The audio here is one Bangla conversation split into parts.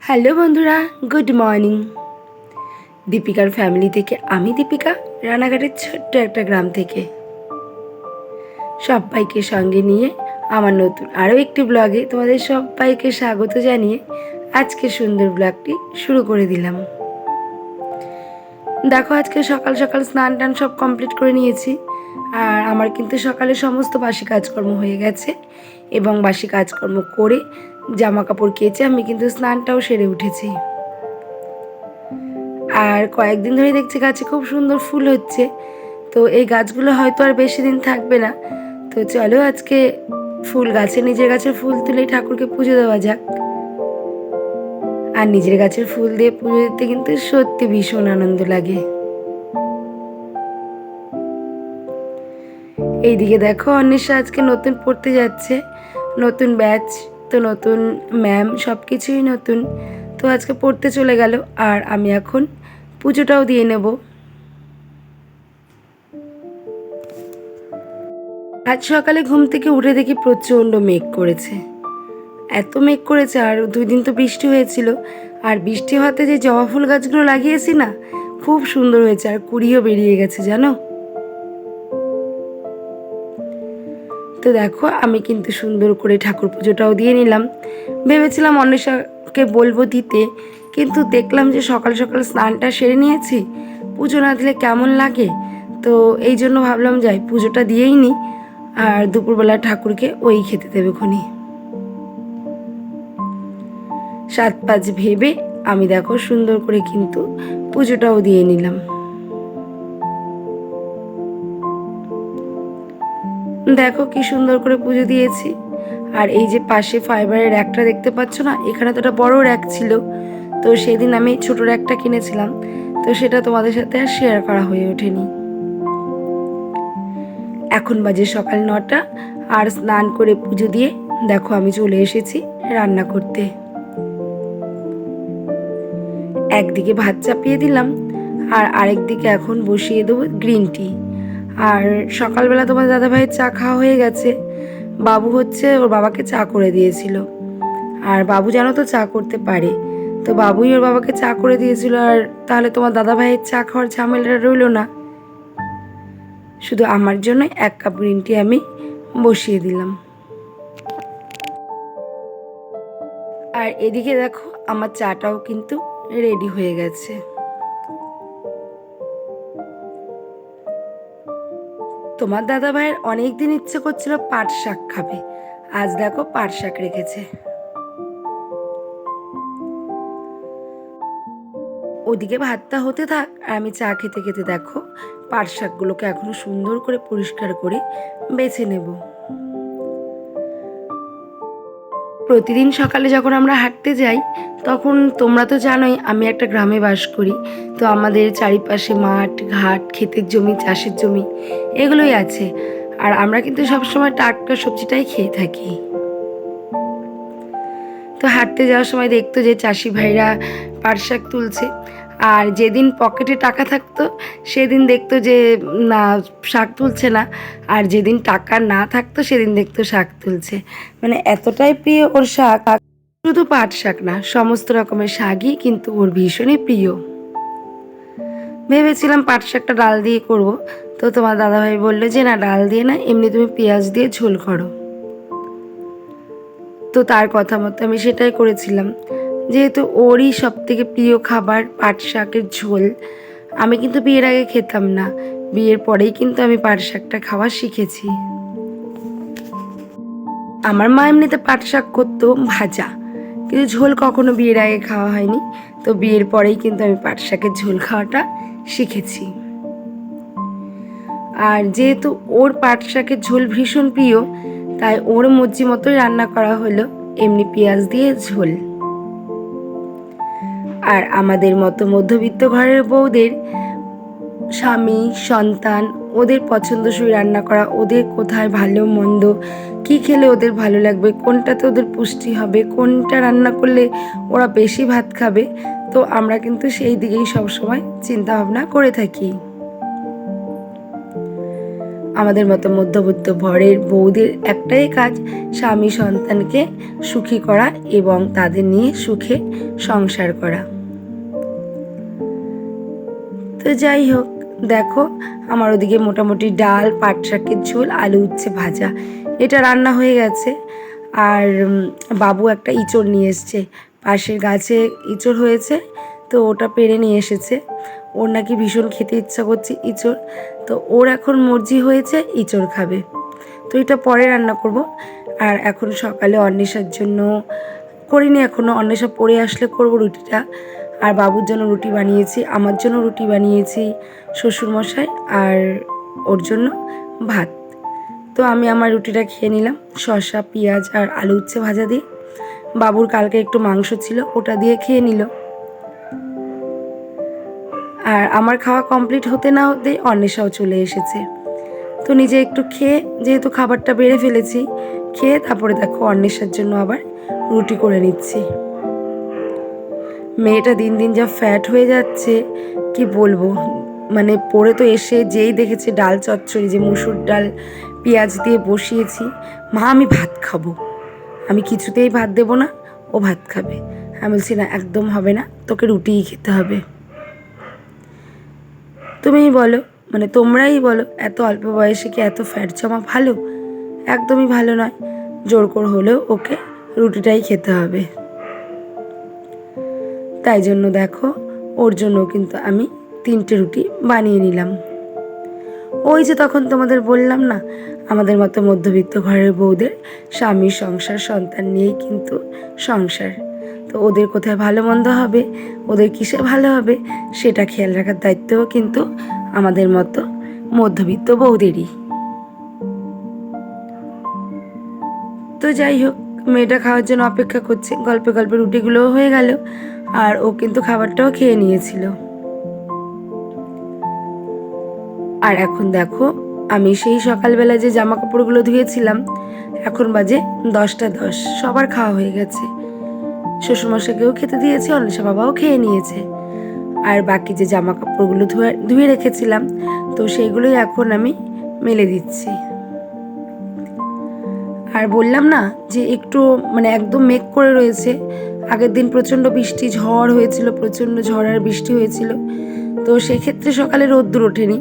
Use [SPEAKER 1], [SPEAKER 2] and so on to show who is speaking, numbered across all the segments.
[SPEAKER 1] হ্যালো বন্ধুরা, গুড মর্নিং। দীপিকার ফ্যামিলি থেকে আমি দীপিকা, রানাঘাটের ছোট্ট একটা গ্রাম থেকে সবাইকে সঙ্গে নিয়ে আমার নতুন আরও একটি ব্লগে তোমাদের সবাইকে স্বাগত জানিয়ে আজকে সুন্দর ব্লগটি শুরু করে দিলাম। দেখো, আজকে সকাল সকাল স্নান টান সব কমপ্লিট করে নিয়েছি। আর আমার কিন্তু সকালে সমস্ত বাসি কাজকর্ম হয়ে গেছে এবং বাসি কাজকর্ম করে জামা কাপড় কেচে আমি কিন্তু স্নানটাও সেরে উঠেছি। আর কয়েকদিন ধরে দেখছি গাছে খুব সুন্দর ফুল হচ্ছে, তো এই গাছগুলো হয়তো আর বেশি দিন থাকবে না। তো চলো আজকে ফুল গাছে নিজের গাছের ফুল তুলেই ঠাকুরকে পুজো দেওয়া যাক। আর নিজের গাছের ফুল দিয়ে পুজো দিতে কিন্তু সত্যি ভীষণ আনন্দ লাগে। এইদিকে দেখো, অন্বেষা আজকে নতুন পড়তে যাচ্ছে, নতুন ব্যাচ, তো নতুন ম্যাম, সব কিছুই নতুন। তো আজকে পড়তে চলে গেল আর আমি এখন পুজোটাও দিয়ে নেব। আজ সকালে ঘুম থেকে উঠে দেখি প্রচণ্ড মেঘ করেছে, এত মেঘ করেছে। আর 2 দিন তো বৃষ্টি হয়েছিল, আর বৃষ্টি হওয়াতে যে জবা ফুল গাছগুলো লাগিয়েছি না, খুব সুন্দর হয়েছে আর কুড়িও বেরিয়ে গেছে জানো। তো দেখো, আমি কিন্তু সুন্দর করে ঠাকুর পুজোটাও দিয়ে নিলাম। ভেবেছিলাম অন্বেষাকে বলবো দিতে, কিন্তু দেখলাম যে সকাল সকাল স্নানটা সেরে নিয়েছি, পুজো না দিলে কেমন লাগে। তো এই জন্য ভাবলাম যাই পুজোটা দিয়েই নিই, আর দুপুরবেলা ঠাকুরকে ওই খেতে দেবে খনি। 7-5 ভেবে আমি দেখো সুন্দর করে কিন্তু পুজোটাও দিয়ে নিলাম। দেখো কি সুন্দর করে পুজো দিয়েছি। আর এই যে পাশে ফাইবারের র্যাকটা দেখতে পাচ্ছ না, এখানে তো একটা বড় র্যাক ছিল, তো সেদিন আমি ছোট র্যাকটা কিনেছিলাম, তো সেটা তোমাদের সাথে আর শেয়ার করা হয়ে ওঠেনি। এখন বাজে সকাল 9টা, আর স্নান করে পুজো দিয়ে দেখো আমি চলে এসেছি রান্না করতে। একদিকে ভাত চাপিয়ে দিলাম, আর আরেকদিকে এখন বসিয়ে দেবো গ্রিন টি। আর সকালবেলা তোমার দাদাভাইয়ের চা খাওয়া হয়ে গেছে, বাবু হচ্ছে ওর বাবাকে চা করে দিয়েছিল। আর বাবু জানো তো চা করতে পারে, তো বাবুই ওর বাবাকে চা করে দিয়েছিল। আর তাহলে তোমার দাদাভাইয়ের চা খাওয়ার ঝামেলাটা রইল না, শুধু আমার জন্য 1 কাপ গ্রিন টি আমি বসিয়ে দিলাম। আর এদিকে দেখো আমার চাটাও কিন্তু রেডি হয়ে গেছে। তোমার দাদা ভাইয়ের অনেক দিন ইচ্ছে করছিল পাট শাক খাবে, আজ দেখো পাট শাক রেখেছে। ওদিকে ভাতটা হতে থাক, আর আমি চা খেতে খেতে দেখো পাট শাকগুলোকে এখনো সুন্দর করে পরিষ্কার করে বেছে নেব। প্রতিদিন সকালে যখন আমরা হাঁটতে যাই, তখন তোমরা তো জানোই আমি একটা গ্রামে বাস করি, তো আমাদের চারিপাশে মাঠ ঘাট, ক্ষেতের জমি, চাষের জমি এগুলোই আছে। আর আমরা কিন্তু সবসময় টাটকা সবজিটাই খেয়ে থাকি। তো হাঁটতে যাওয়ার সময় দেখতো যে চাষি ভাইরা পাট শাক তুলছে, আর যেদিন পকেটে টাকা থাকতো সেদিন দেখতো যে না, শাক তুলছে না। আর যেদিন টাকা না থাকতো সেদিন দেখতো শাক তুলছে। মানে এতটাই প্রিয় ওর শাক, শুধু পাট শাক না, সমস্ত রকমের শাকই কিন্তু ওর ভীষণই প্রিয়। ভেবেছিলাম পাট শাকটা ডাল দিয়ে করব, তো তোমার দাদাভাই বললো যে না, ডাল দিয়ে না, এমনি তুমি পেঁয়াজ দিয়ে ঝোল করো। তো তার কথা মতো আমি সেটাই করেছিলাম, যেহেতু ওরই সব থেকে প্রিয় খাবার পাট শাকের ঝোল। আমি কিন্তু বিয়ের আগে খেতাম না, বিয়ের পরেই কিন্তু আমি পাট শাকটা খাওয়া শিখেছি। আমার মা এমনিতে পাট শাক করতো ভাজা, কিন্তু ঝোল কখনো বিয়ের আগে খাওয়া হয়নি, তো বিয়ের পরেই কিন্তু আমি পাট শাকের ঝোল খাওয়াটা শিখেছি। আর যেহেতু ওর পাট শাকের ঝোল ভীষণ প্রিয়, তাই ওর মর্জি মতোই রান্না করা হলো, এমনি পেঁয়াজ দিয়ে ঝোল। আর আমাদের মতো মধ্যবিত্ত ঘরের বউদের স্বামী সন্তান ওদের পছন্দসই রান্না করা, ওদের কোথায় ভালো মন্দ কী খেলে ওদের ভালো লাগবে, কোনটাতে ওদের পুষ্টি হবে, কোনটা রান্না করলে ওরা বেশি ভাত খাবে, তো আমরা কিন্তু সেই দিকেই সবসময় চিন্তা ভাবনা করে থাকি। আমাদের মতো মধ্যবিত্ত ঘরের বউদের একটাই কাজ, স্বামী সন্তানকে সুখী করা এবং তাদের নিয়ে সুখে সংসার করা। তো যাই হোক, দেখো আমার ওদিকে মোটামুটি ডাল, পাট শাকের ঝোল, আলু উচ্ছে ভাজা এটা রান্না হয়ে গেছে। আর বাবু একটা ইঁচড় নিয়ে এসছে, পাশের গাছে ইঁচড় হয়েছে, তো ওটা পেড়ে নিয়ে এসেছে। ওর নাকি ভীষণ খেতে ইচ্ছা করছে ইঁচড়, তো ওর এখন মর্জি হয়েছে ইঁচড় খাবে। তো এটা পরে রান্না করব। আর এখন সকালে অন্বেষার জন্য করিনি, এখনও অন্বেষা পড়ে আসলে করব রুটিটা। আর বাবুর জন্য রুটি বানিয়েছি, আমার জন্য রুটি বানিয়েছি, শ্বশুরমশাই আর ওর জন্য ভাত। তো আমি আমার রুটিটা খেয়ে নিলাম শসা, পেঁয়াজ আর আলু উচ্ছে ভাজা দিয়ে। বাবুর কালকে একটু মাংস ছিল, ওটা দিয়ে খেয়ে নিল। আর আমার খাওয়া কমপ্লিট হতে না হতেই অন্বেষাও চলে এসেছে। তো নিজে একটু খেয়ে, যেহেতু খাবারটা বেড়ে ফেলেছি, খেয়ে তারপরে দেখো অন্বেষার জন্য আবার রুটি করে নিচ্ছি। মেয়েটা দিন দিন যা ফ্যাট হয়ে যাচ্ছে কি বলবো, মানে পড়ে তো এসে যেই দেখেছে ডাল চচ্চড়ি, যে মুসুর ডাল পেঁয়াজ দিয়ে বসিয়েছি, মা আমি ভাত খাবো। আমি কিছুতেই ভাত দেবো না, ও ভাত খাবে। আমি বলছি না, একদম হবে না, তোকে রুটিই খেতে হবে। তুমিই বলো, মানে তোমরাই বলো, এত অল্প বয়সে কি এত ফ্যাট জমা ভালো? একদমই ভালো নয়। জোর করে হলেও ওকে রুটিটাই খেতে হবে। তাই জন্য দেখো, ওর জন্য কিন্তু আমি 3টে রুটি বানিয়ে নিলাম। ওই যে তখন তোমাদের বললাম না, আমাদের মতো মধ্যবিত্ত ঘরের বউদের স্বামীর সংসার, সন্তান নিয়েই কিন্তু সংসার। তো ওদের কোথায় ভালো মন্দ হবে, ওদের কিসে ভালো হবে, সেটা খেয়াল রাখার দায়িত্বও কিন্তু আমাদের মতো মধ্যবিত্ত বউদেরই। তো যাই হোক, মেয়েটা খাওয়ার জন্য অপেক্ষা করছে, গল্পে গল্পে রুটিগুলোও হয়ে গেল, আর ও কিন্তু খাবারটাও খেয়ে নিয়েছিল। আর এখন দেখো, আমি সেই সকালবেলা যে জামা কাপড়গুলো ধুয়েছিলাম, এখন বাজে 10টা 10, সবার খাওয়া হয়ে গেছে। শ্বশুরমশাইকেও খেতে দিয়েছে, অনিশা বাবাও খেয়ে নিয়েছে। আর বাকি যে জামা কাপড়গুলো ধুয়ে রেখেছিলাম, তো সেইগুলোই এখন আমি মেলে দিচ্ছি। আর বললাম না যে একটু মানে একদম মেঘ করে রয়েছে, আগের দিন প্রচণ্ড বৃষ্টি ঝড় হয়েছিল, প্রচণ্ড ঝড় আর বৃষ্টি হয়েছিল। তো সেক্ষেত্রে সকালে রোদ্দুর ওঠেনি,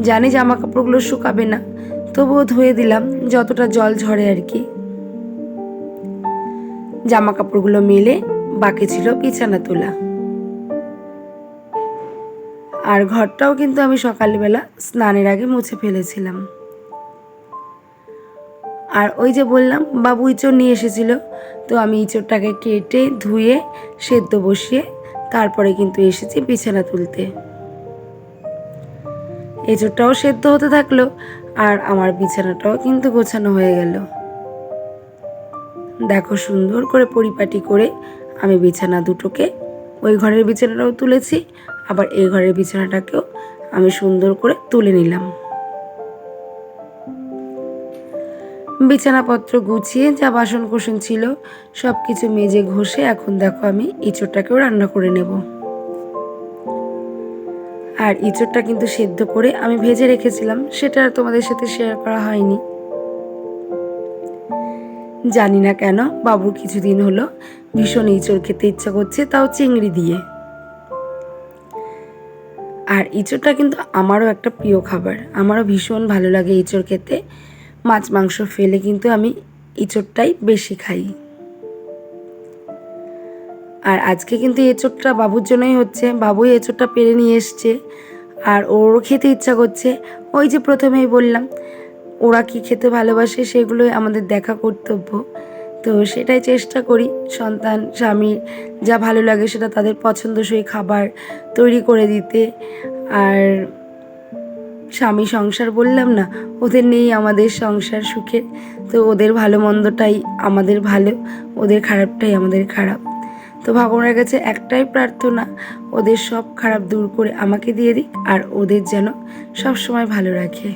[SPEAKER 1] জানি জামা কাপড়গুলো শুকাবে না, তবুও ধুয়ে দিলাম যতটা জল ঝরে আর কি। জামা কাপড়গুলো মেলে বাকি ছিল বিছানা তোলা। আর ঘরটাও কিন্তু আমি সকালবেলা স্নানের আগে মুছে ফেলেছিলাম। আর ওই যে বললাম বাবু ইঁচড় নিয়ে এসেছিল, তো আমি ইঁচড়টাকে কেটে ধুয়ে সেদ্ধ বসিয়ে তারপরে কিন্তু এসেছি বিছানা তুলতে। এঁচড়টাও সেদ্ধ হতে থাকলো, আর আমার বিছানাটাও কিন্তু গোছানো হয়ে গেল। দেখো সুন্দর করে পরিপাটি করে আমি বিছানা দুটোকে, ওই ঘরের বিছানাটাও তুলেছি, আবার এই ঘরের বিছানাটাকেও আমি সুন্দর করে তুলে নিলাম। বিছানাপত্র গুছিয়ে যা বাসন কোসন ছিল সব কিছু মেজে ঘষে এখন দেখো আমি ইঁচড়টাকেও রান্না করে নেব। আর ইঁচড়টা কিন্তু সেদ্ধ করে আমি ভেজে রেখেছিলাম, সেটা আর তোমাদের সাথে শেয়ার করা হয়নি। জানি না কেন বাবুর কিছুদিন হলো ভীষণ ইঁচড় খেতে ইচ্ছা করছে, তাও চিংড়ি দিয়ে। আর ইঁচড়টা কিন্তু আমারও একটা প্রিয় খাবার, আমারও ভীষণ ভালো লাগে ইঁচড় খেতে। মাছ মাংস ফেলে কিন্তু আমি ইঁচড়টাই বেশি খাই। আর আজকে কিন্তু এঁচড়টা বাবুর জন্যই হচ্ছে, বাবুই এঁচড়টা পেরে নিয়ে এসছে, আর ওরও খেতে ইচ্ছা করছে। ওই যে প্রথমেই বললাম, ওরা কি খেতে ভালোবাসে সেগুলোই আমাদের দেখা কর্তব্য। তো সেটাই চেষ্টা করি, সন্তান স্বামীর যা ভালো লাগে সেটা তাদের পছন্দসই খাবার তৈরি করে দিতে। আর স্বামী সংসার বললাম না, ওদের নেই আমাদের সংসার সুখের, তো ওদের ভালো মন্দটাই আমাদের ভালো, ওদের খারাপটাই আমাদের খারাপ। তো ভগবানের কাছে একটাই প্রার্থনা, ওদের সব খারাপ দূর করে আমাকে দিয়ে দিক, আর ওদের যেন সব সময় ভালো রাখে।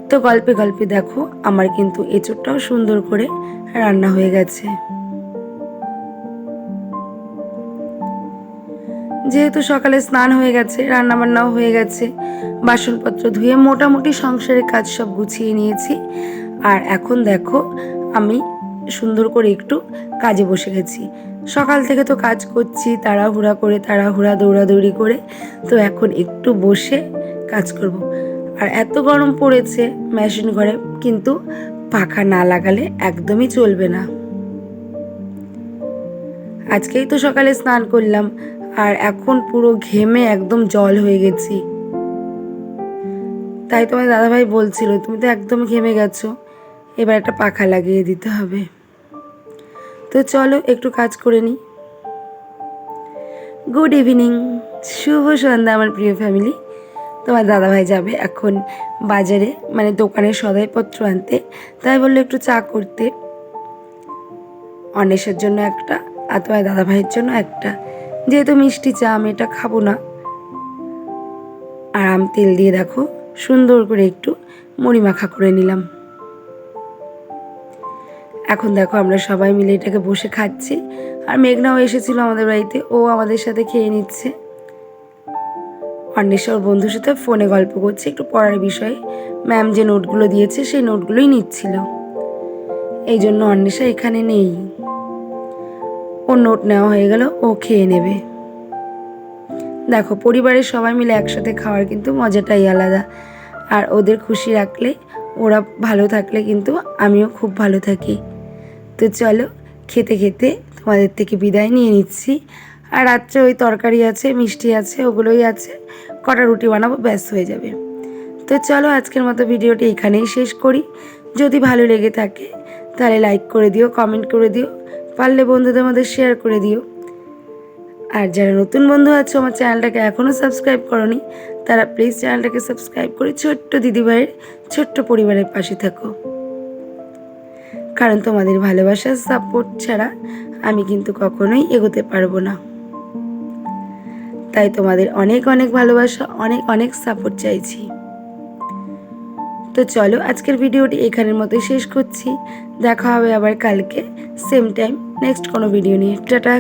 [SPEAKER 1] তো গল্পে গল্পে দেখো আমার কিন্তু এঁচড়টাও সুন্দর করে রান্না হয়ে গেছে। যেহেতু সকালে স্নান হয়ে গেছে, রান্নাবান্নাও হয়ে গেছে, বাসনপত্র ধুয়ে মোটামুটি সংসারের কাজ সব গুছিয়ে নিয়েছি। আর এখন দেখো আমি সুন্দর করে একটু কাজে বসে গেছি। সকাল থেকে তো কাজ করছি তাড়াহুড়া দৌড়াদৌড়ি করে, তো এখন একটু বসে কাজ করব। আর এত গরম পড়েছে মেশিন ঘরে, কিন্তু পাখা না লাগালে একদমই চলবে না। আজকেই তো সকালে স্নান করলাম, আর এখন পুরো ঘেমে একদম জল হয়ে গেছি। তাই তোমার দাদাভাই বলছিল তুমি তো একদম ঘেমে গেছো, এবার একটা পাখা লাগিয়ে দিতে হবে। তো চলো একটু কাজ করে নিই। গুড ইভিনিং, শুভ সন্ধ্যা আমার প্রিয় ফ্যামিলি। তোমার দাদাভাই যাবে এখন বাজারে, মানে দোকানে সদাইপত্র আনতে, তাই বললো একটু চা করতে। অন্বেষের জন্য একটা, আর তোমার দাদাভাইয়ের জন্য একটা। যেহেতু মিষ্টি চা আমি এটা খাবো না, আর আম তেল দিয়ে দেখো সুন্দর করে একটু মুড়ি মাখা করে নিলাম। এখন দেখো আমরা সবাই মিলে এটাকে বসে খাচ্ছি। আর মেঘনাও এসেছিল আমাদের বাড়িতে, ও আমাদের সাথে খেয়ে নিচ্ছে। অন্বেষা ওর বন্ধুর সাথে ফোনে গল্প করছে একটু পড়ার বিষয়ে। ম্যাম যে নোটগুলো দিয়েছে সেই নোটগুলোই নিচ্ছিল, এই জন্য অন্বেষা এখানে নেই। ওর নোট নেওয়া হয়ে গেল, ও খেয়ে নেবে। দেখো পরিবারের সবাই মিলে একসাথে খাওয়ার কিন্তু মজাটাই আলাদা। আর ওদের খুশি রাখলে, ওরা ভালো থাকলে কিন্তু আমিও খুব ভালো থাকি। তো চলো খেতে খেতে তোমাদের থেকে বিদায় নিয়ে নিচ্ছি। আর রাত্রে ওই তরকারি আছে, মিষ্টি আছে, ওগুলোই আছে, কটা রুটি বানাবো, ব্যাস হয়ে যাবে। তো চলো আজকের মতো ভিডিওটি এখানেই শেষ করি। যদি ভালো লেগে থাকে তাহলে লাইক করে দিও, কমেন্ট করে দিও, পারলে বন্ধুদের মধ্যে শেয়ার করে দিও। আর যারা নতুন বন্ধু আছো আমার চ্যানেলটাকে এখনও সাবস্ক্রাইব করোনি, তারা প্লিজ চ্যানেলটাকে সাবস্ক্রাইব করে ছোট্ট দিদিভাইয়ের ছোট্ট পরিবারের পাশে থাকো। কারণ তোমাদের ভালোবাসার সাপোর্ট ছাড়া আমি কিন্তু কখনোই এগোতে পারবো না। তাই তোমাদের অনেক অনেক ভালোবাসা, অনেক অনেক সাপোর্ট চাইছি। তো চলো আজকের ভিডিওটি এখানের মতো শেষ করছি। দেখা হবে আবার কালকে সেম টাইম নেক্সট কোনো ভিডিও নিয়ে। টাটা।